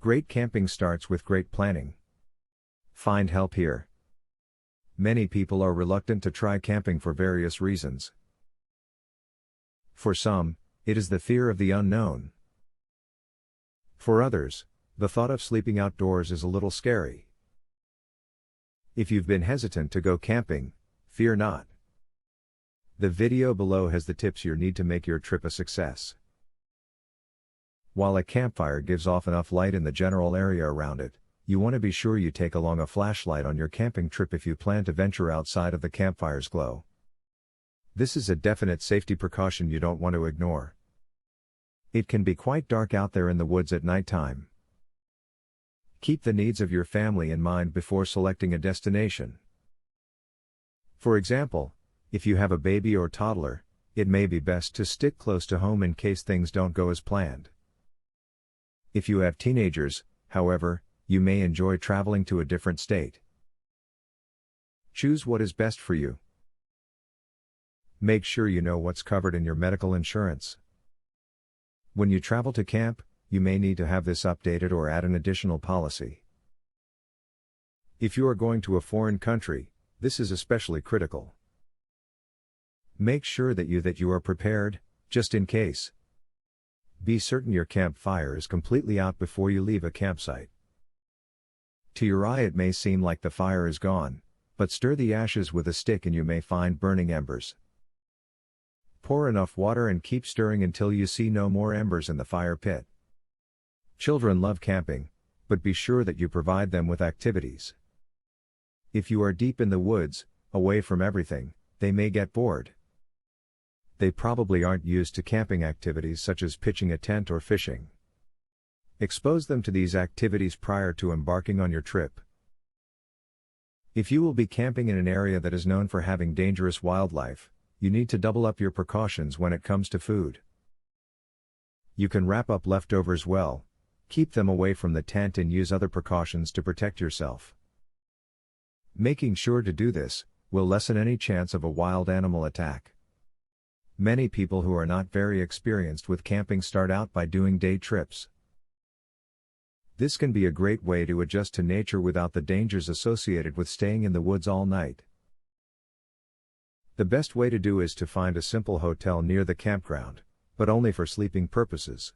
Great camping starts with great planning. Find help here. Many people are reluctant to try camping for various reasons. For some, it is the fear of the unknown. For others, the thought of sleeping outdoors is a little scary. If you've been hesitant to go camping, fear not. The video below has the tips you need to make your trip a success. While a campfire gives off enough light in the general area around it, you want to be sure you take along a flashlight on your camping trip if you plan to venture outside of the campfire's glow. This is a definite safety precaution you don't want to ignore. It can be quite dark out there in the woods at nighttime. Keep the needs of your family in mind before selecting a destination. For example, if you have a baby or toddler, it may be best to stick close to home in case things don't go as planned. If you have teenagers, however, you may enjoy traveling to a different state. Choose what is best for you. Make sure you know what's covered in your medical insurance. When you travel to camp, you may need to have this updated or add an additional policy. If you are going to a foreign country, this is especially critical. Make sure that you are prepared, just in case. Be certain your campfire is completely out before you leave a campsite. To your eye it may seem like the fire is gone, but stir the ashes with a stick and you may find burning embers. Pour enough water and keep stirring until you see no more embers in the fire pit. Children love camping, but be sure that you provide them with activities. If you are deep in the woods, away from everything, they may get bored. They probably aren't used to camping activities such as pitching a tent or fishing. Expose them to these activities prior to embarking on your trip. If you will be camping in an area that is known for having dangerous wildlife, you need to double up your precautions when it comes to food. You can wrap up leftovers well, keep them away from the tent and use other precautions to protect yourself. Making sure to do this will lessen any chance of a wild animal attack. Many people who are not very experienced with camping start out by doing day trips. This can be a great way to adjust to nature without the dangers associated with staying in the woods all night. The best way to do is to find a simple hotel near the campground, but only for sleeping purposes.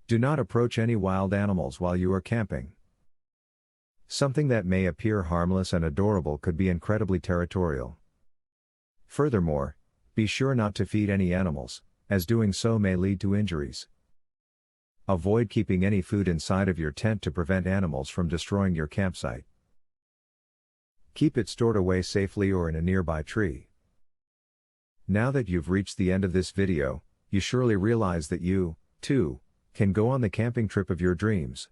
Do not approach any wild animals while you are camping. Something that may appear harmless and adorable could be incredibly territorial. Furthermore, be sure not to feed any animals, as doing so may lead to injuries. Avoid keeping any food inside of your tent to prevent animals from destroying your campsite. Keep it stored away safely or in a nearby tree. Now that you've reached the end of this video, you surely realize that you, too, can go on the camping trip of your dreams.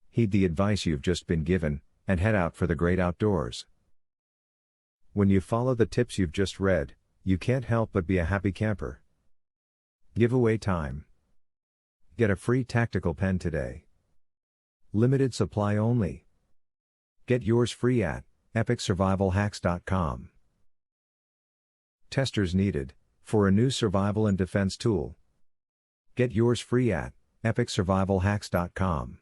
Heed the advice you've just been given, and head out for the great outdoors. When you follow the tips you've just read, you can't help but be a happy camper. Giveaway time. Get a free tactical pen today. Limited supply only. Get yours free at epicsurvivalhacks.com. Testers needed for a new survival and defense tool. Get yours free at epicsurvivalhacks.com.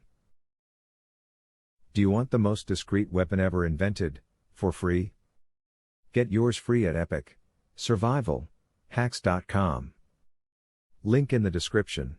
Do you want the most discreet weapon ever invented, for free? Get yours free at epicsurvivalhacks.com. Link in the description.